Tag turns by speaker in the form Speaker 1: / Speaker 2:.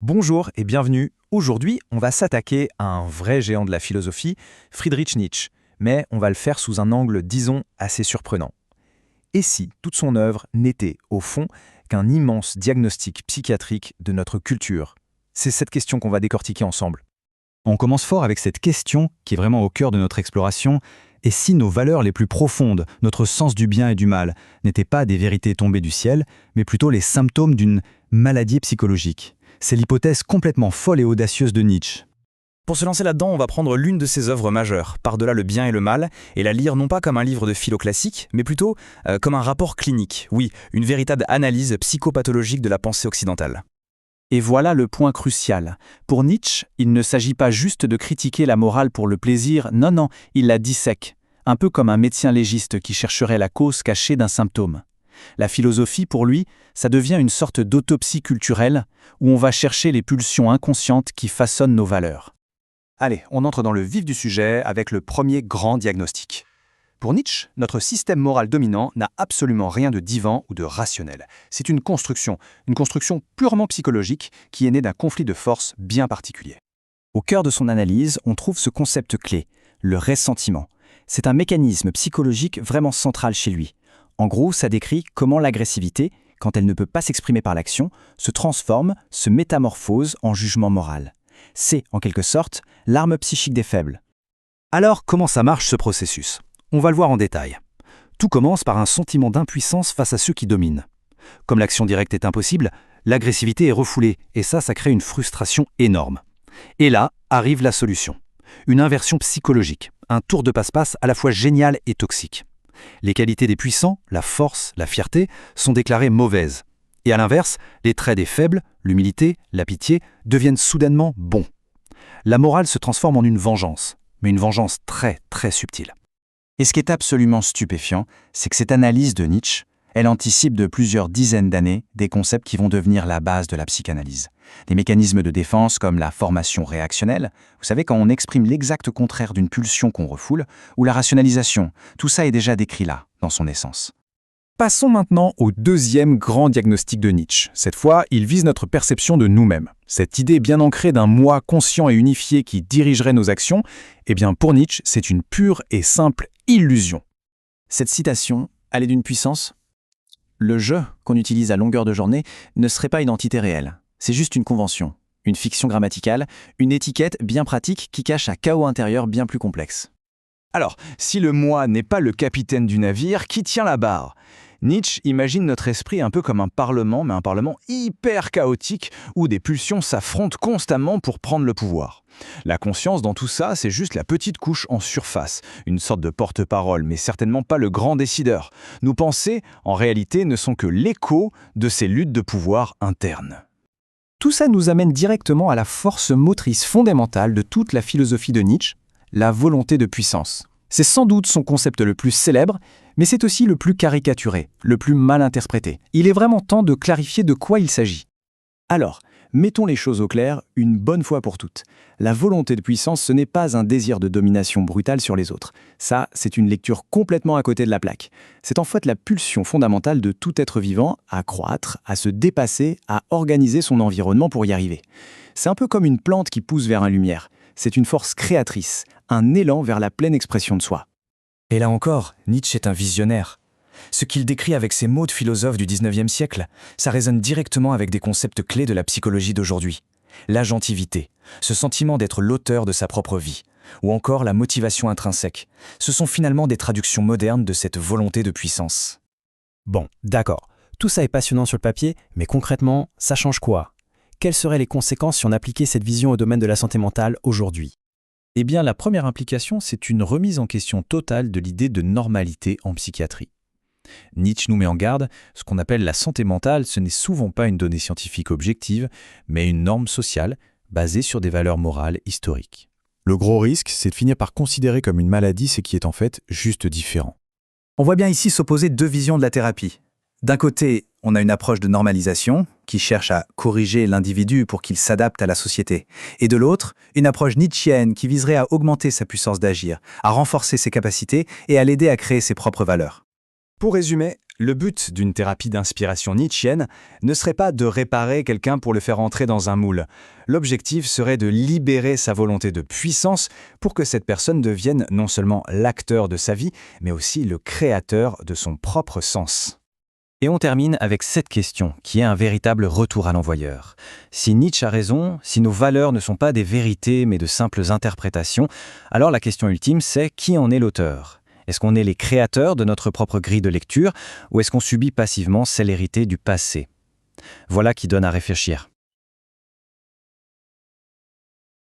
Speaker 1: Bonjour et bienvenue. Aujourd'hui, on va s'attaquer à un vrai géant de la philosophie, Friedrich Nietzsche, mais on va le faire sous un angle, disons, assez surprenant. Et si toute son œuvre n'était, au fond, qu'un immense diagnostic psychiatrique de notre culture? C'est cette question qu'on va décortiquer ensemble.
Speaker 2: On commence fort avec cette question qui est vraiment au cœur de notre exploration. Et si nos valeurs les plus profondes, notre sens du bien et du mal, n'étaient pas des vérités tombées du ciel, mais plutôt les symptômes d'une maladie psychologique? C'est l'hypothèse complètement folle et audacieuse de Nietzsche.
Speaker 3: Pour se lancer là-dedans, on va prendre l'une de ses œuvres majeures, Par-delà le bien et le mal, et la lire non pas comme un livre de philo classique, mais plutôt comme un rapport clinique, oui, une véritable analyse psychopathologique de la pensée occidentale.
Speaker 4: Et voilà le point crucial. Pour Nietzsche, il ne s'agit pas juste de critiquer la morale pour le plaisir, non, il la dissèque, un peu comme un médecin légiste qui chercherait la cause cachée d'un symptôme. La philosophie, pour lui, ça devient une sorte d'autopsie culturelle où on va chercher les pulsions inconscientes qui façonnent nos valeurs.
Speaker 1: Allez, on entre dans le vif du sujet avec le premier grand diagnostic. Pour Nietzsche, notre système moral dominant n'a absolument rien de divin ou de rationnel. C'est une construction purement psychologique qui est née d'un conflit de forces bien particulier.
Speaker 4: Au cœur de son analyse, on trouve ce concept clé, le ressentiment. C'est un mécanisme psychologique vraiment central chez lui. En gros, ça décrit comment l'agressivité, quand elle ne peut pas s'exprimer par l'action, se transforme, se métamorphose en jugement moral. C'est, en quelque sorte, l'arme psychique des faibles.
Speaker 2: Alors, comment ça marche ce processus? On va le voir en détail. Tout commence par un sentiment d'impuissance face à ceux qui dominent. Comme l'action directe est impossible, l'agressivité est refoulée, et ça crée une frustration énorme. Et là, arrive la solution. Une inversion psychologique, un tour de passe-passe à la fois génial et toxique. Les qualités des puissants, la force, la fierté, sont déclarées mauvaises. Et à l'inverse, les traits des faibles, l'humilité, la pitié, deviennent soudainement bons. La morale se transforme en une vengeance, mais une vengeance très, très subtile.
Speaker 4: Et ce qui est absolument stupéfiant, c'est que cette analyse de Nietzsche, elle anticipe de plusieurs dizaines d'années des concepts qui vont devenir la base de la psychanalyse. Des mécanismes de défense comme la formation réactionnelle, vous savez, quand on exprime l'exact contraire d'une pulsion qu'on refoule, ou la rationalisation, tout ça est déjà décrit là, dans son essence.
Speaker 1: Passons maintenant au deuxième grand diagnostic de Nietzsche. Cette fois, il vise notre perception de nous-mêmes. Cette idée bien ancrée d'un moi conscient et unifié qui dirigerait nos actions, eh bien pour Nietzsche, c'est une pure et simple illusion.
Speaker 4: Cette citation, elle est d'une puissance. Le « je » qu'on utilise à longueur de journée ne serait pas une entité réelle. C'est juste une convention, une fiction grammaticale, une étiquette bien pratique qui cache un chaos intérieur bien plus complexe.
Speaker 1: Alors, si le moi n'est pas le capitaine du navire, qui tient la barre? Nietzsche imagine notre esprit un peu comme un parlement, mais un parlement hyper chaotique où des pulsions s'affrontent constamment pour prendre le pouvoir. La conscience dans tout ça, c'est juste la petite couche en surface, une sorte de porte-parole, mais certainement pas le grand décideur. Nos pensées, en réalité, ne sont que l'écho de ces luttes de pouvoir internes.
Speaker 4: Tout ça nous amène directement à la force motrice fondamentale de toute la philosophie de Nietzsche, la volonté de puissance. C'est sans doute son concept le plus célèbre, mais c'est aussi le plus caricaturé, le plus mal interprété. Il est vraiment temps de clarifier de quoi il s'agit. Alors, mettons les choses au clair une bonne fois pour toutes. La volonté de puissance, ce n'est pas un désir de domination brutale sur les autres. Ça, c'est une lecture complètement à côté de la plaque. C'est en fait la pulsion fondamentale de tout être vivant à croître, à se dépasser, à organiser son environnement pour y arriver. C'est un peu comme une plante qui pousse vers la lumière. C'est une force créatrice, un élan vers la pleine expression de soi.
Speaker 3: Et là encore, Nietzsche est un visionnaire. Ce qu'il décrit avec ses mots de philosophe du XIXe siècle, ça résonne directement avec des concepts clés de la psychologie d'aujourd'hui. L'agentivité, ce sentiment d'être l'auteur de sa propre vie, ou encore la motivation intrinsèque. Ce sont finalement des traductions modernes de cette volonté de puissance.
Speaker 5: Bon, d'accord. Tout ça est passionnant sur le papier, mais concrètement, ça change quoi? Quelles seraient les conséquences si on appliquait cette vision au domaine de la santé mentale aujourd'hui? Eh bien, la première implication, c'est une remise en question totale de l'idée de normalité en psychiatrie. Nietzsche nous met en garde, ce qu'on appelle la santé mentale, ce n'est souvent pas une donnée scientifique objective, mais une norme sociale basée sur des valeurs morales historiques. Le gros risque, c'est de finir par considérer comme une maladie ce qui est en fait juste différent.
Speaker 2: On voit bien ici s'opposer deux visions de la thérapie. D'un côté, on a une approche de normalisation qui cherche à corriger l'individu pour qu'il s'adapte à la société. Et de l'autre, une approche nietzschienne qui viserait à augmenter sa puissance d'agir, à renforcer ses capacités et à l'aider à créer ses propres valeurs.
Speaker 1: Pour résumer,
Speaker 3: Le but d'une thérapie d'inspiration nietzschienne ne serait pas de réparer quelqu'un pour le faire entrer dans un moule. L'objectif serait de libérer sa volonté de puissance pour que cette personne devienne non seulement l'acteur de sa vie, mais aussi le créateur de son propre sens.
Speaker 2: Et on termine avec cette question, qui est un véritable retour à l'envoyeur. Si Nietzsche a raison, si nos valeurs ne sont pas des vérités mais de simples interprétations, alors la question ultime c'est qui en est l'auteur ? Est-ce qu'on est les créateurs de notre propre grille de lecture ou est-ce qu'on subit passivement celle héritée du passé ? Voilà qui donne à réfléchir.